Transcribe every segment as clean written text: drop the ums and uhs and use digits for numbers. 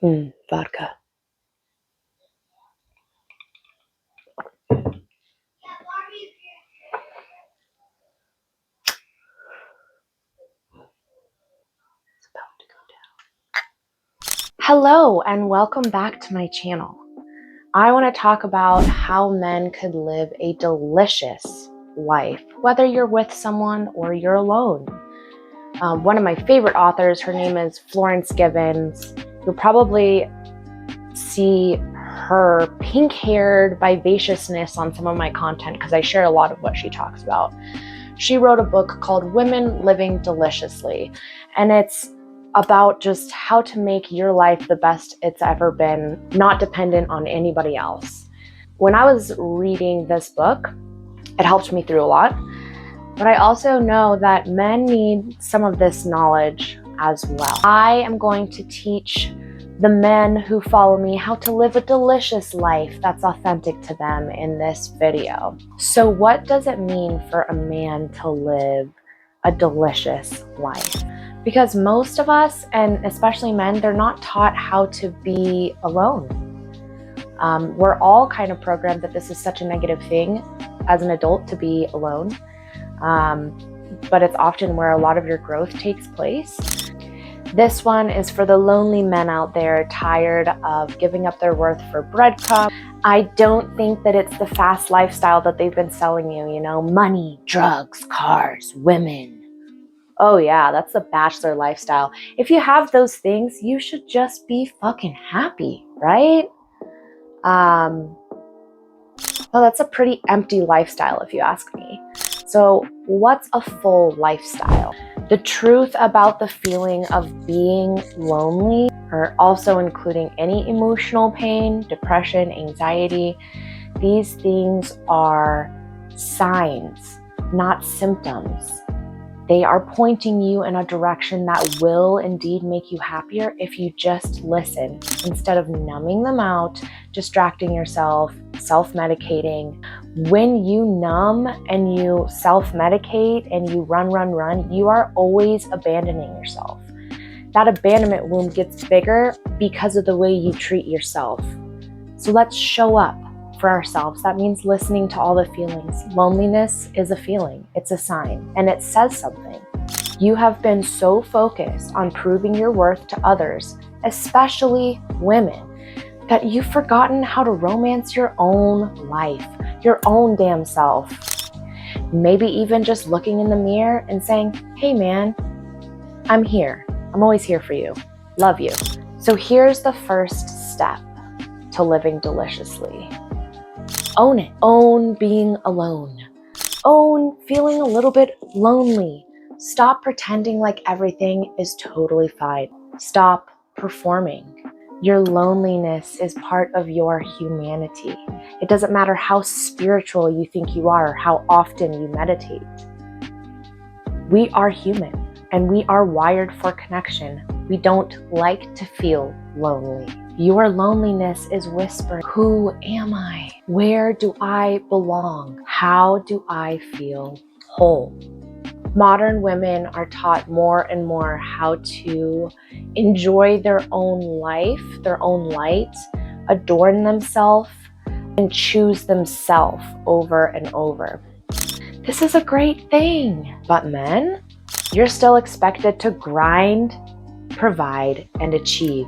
Vodka. Hello and welcome back to my channel. I want to talk about how men could live a delicious life, whether you're with someone or you're alone. One of my favorite authors, her name is Florence Given. You'll probably see her pink-haired vivaciousness on some of my content because I share a lot of what she talks about. She wrote a book called Women Living Deliciously, and it's about just how to make your life the best it's ever been, not dependent on anybody else. When I was reading this book, it helped me through a lot, but I also know that men need some of this knowledge as well. I am going to teach the men who follow me how to live a delicious life that's authentic to them in this video. So what does it mean for a man to live a delicious life? Because most of us, and especially men, they're not taught how to be alone. We're all kind of programmed that this is such a negative thing as an adult to be alone. But it's often where a lot of your growth takes place. This one is for the lonely men out there tired of giving up their worth for breadcrumbs. I don't think that it's the fast lifestyle that they've been selling you, you know, money, drugs, cars, women. Oh yeah, that's the bachelor lifestyle. If you have those things, you should just be fucking happy, right? Well, that's a pretty empty lifestyle if you ask me. So what's a full lifestyle? The truth about the feeling of being lonely, or also including any emotional pain, depression, anxiety, these things are signs, not symptoms. They are pointing you in a direction that will indeed make you happier if you just listen instead of numbing them out, distracting yourself, self-medicating. When you numb and you self-medicate and you run, you are always abandoning yourself. That abandonment wound gets bigger because of the way you treat yourself. So let's show up for ourselves. That means listening to all the feelings. Loneliness is a feeling, it's a sign, and it says something. You have been so focused on proving your worth to others, especially women, that you've forgotten how to romance your own life, your own damn self. Maybe even just looking in the mirror and saying, hey man, I'm here. I'm always here for you. Love you. So here's the first step to living deliciously. Own it. Own being alone. Own feeling a little bit lonely. Stop pretending like everything is totally fine. Stop performing. Your loneliness is part of your humanity. It doesn't matter how spiritual you think you are, or how often you meditate. We are human and we are wired for connection. We don't like to feel lonely. Your loneliness is whispering, who am I? Where do I belong? How do I feel whole? Modern women are taught more and more how to enjoy their own life, their own light, adorn themselves, and choose themselves over and over. This is a great thing. But men, you're still expected to grind, provide, and achieve.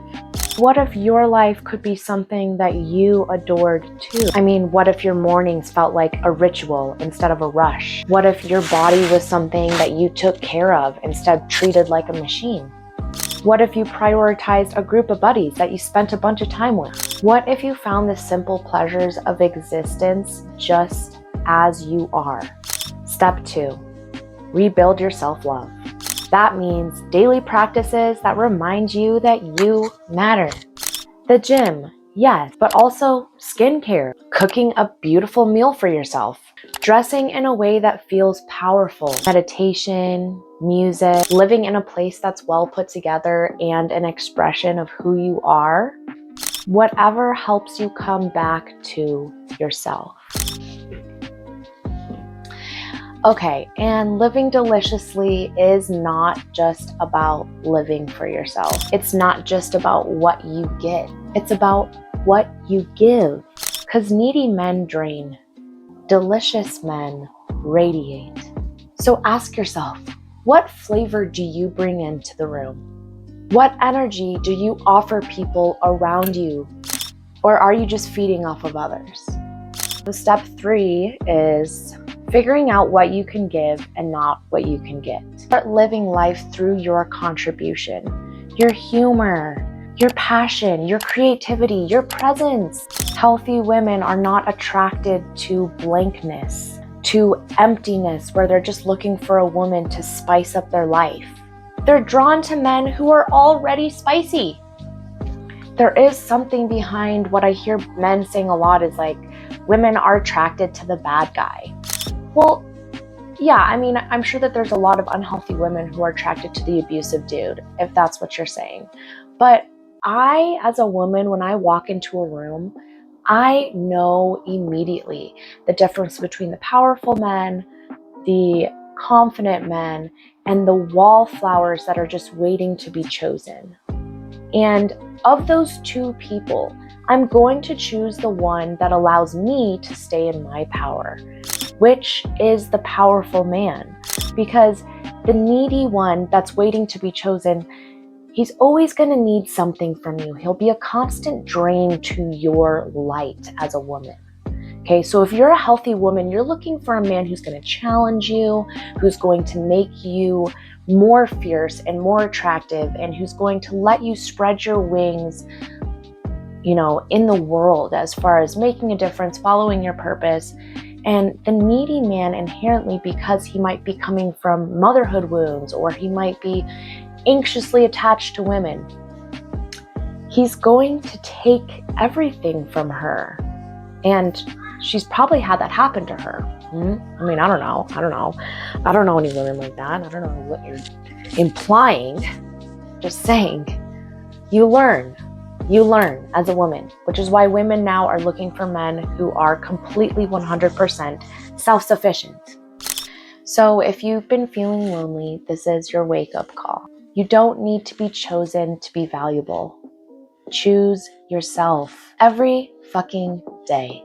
What if your life could be something that you adored too? I mean, what if your mornings felt like a ritual instead of a rush? What if your body was something that you took care of instead of treated like a machine? What if you prioritized a group of buddies that you spent a bunch of time with? What if you found the simple pleasures of existence just as you are? Step 2, rebuild your self-love. That means daily practices that remind you that you matter. The gym, yes, but also skincare, cooking a beautiful meal for yourself, dressing in a way that feels powerful, meditation, music, living in a place that's well put together and an expression of who you are, whatever helps you come back to yourself. Okay, and living deliciously is not just about living for yourself. It's not just about what you get. It's about what you give. Because needy men drain. Delicious men radiate. So ask yourself, what flavor do you bring into the room? What energy do you offer people around you? Or are you just feeding off of others? So step 3 is figuring out what you can give and not what you can get. Start living life through your contribution, your humor, your passion, your creativity, your presence. Healthy women are not attracted to blankness, to emptiness, where they're just looking for a woman to spice up their life. They're drawn to men who are already spicy. There is something behind what I hear men saying a lot is like, women are attracted to the bad guy. Well, yeah, I mean, I'm sure that there's a lot of unhealthy women who are attracted to the abusive dude, if that's what you're saying. But I, as a woman, when I walk into a room, I know immediately the difference between the powerful men, the confident men, and the wallflowers that are just waiting to be chosen. And of those two people, I'm going to choose the one that allows me to stay in my power, which is the powerful man. Because the needy one that's waiting to be chosen, he's always going to need something from you. He'll be a constant drain to your light as a woman. Okay, so if you're a healthy woman, you're looking for a man who's going to challenge you, who's going to make you more fierce and more attractive, and who's going to let you spread your wings, in the world as far as making a difference, following your purpose. And the needy man inherently, because he might be coming from motherhood wounds, or he might be anxiously attached to women, he's going to take everything from her. And she's probably had that happen to her. I mean, I don't know. I don't know any women like that. I don't know what you're implying. Just saying, you learn as a woman, which is why women now are looking for men who are completely 100% self-sufficient. So if you've been feeling lonely, this is your wake-up call. You don't need to be chosen to be valuable. Choose yourself every fucking day.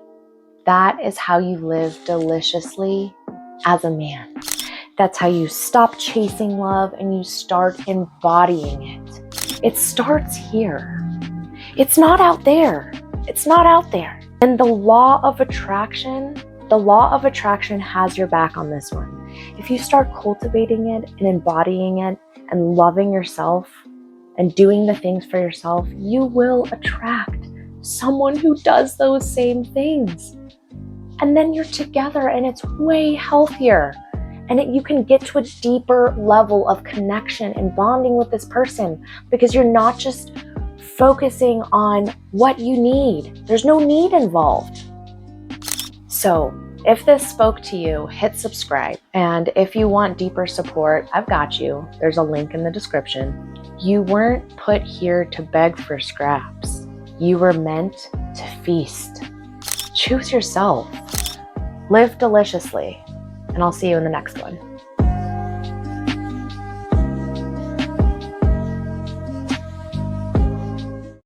That is how you live deliciously as a man. That's how you stop chasing love and you start embodying it. It starts here. It's not out there. It's not out there. And the law of attraction has your back on this one. If you start cultivating it and embodying it and loving yourself and doing the things for yourself, you will attract someone who does those same things. And then you're together and it's way healthier. And you can get to a deeper level of connection and bonding with this person because you're not just focusing on what you need. There's no need involved. So if this spoke to you, hit subscribe. And if you want deeper support, I've got you. There's a link in the description. You weren't put here to beg for scraps. You were meant to feast. Choose yourself. Live deliciously. And I'll see you in the next one.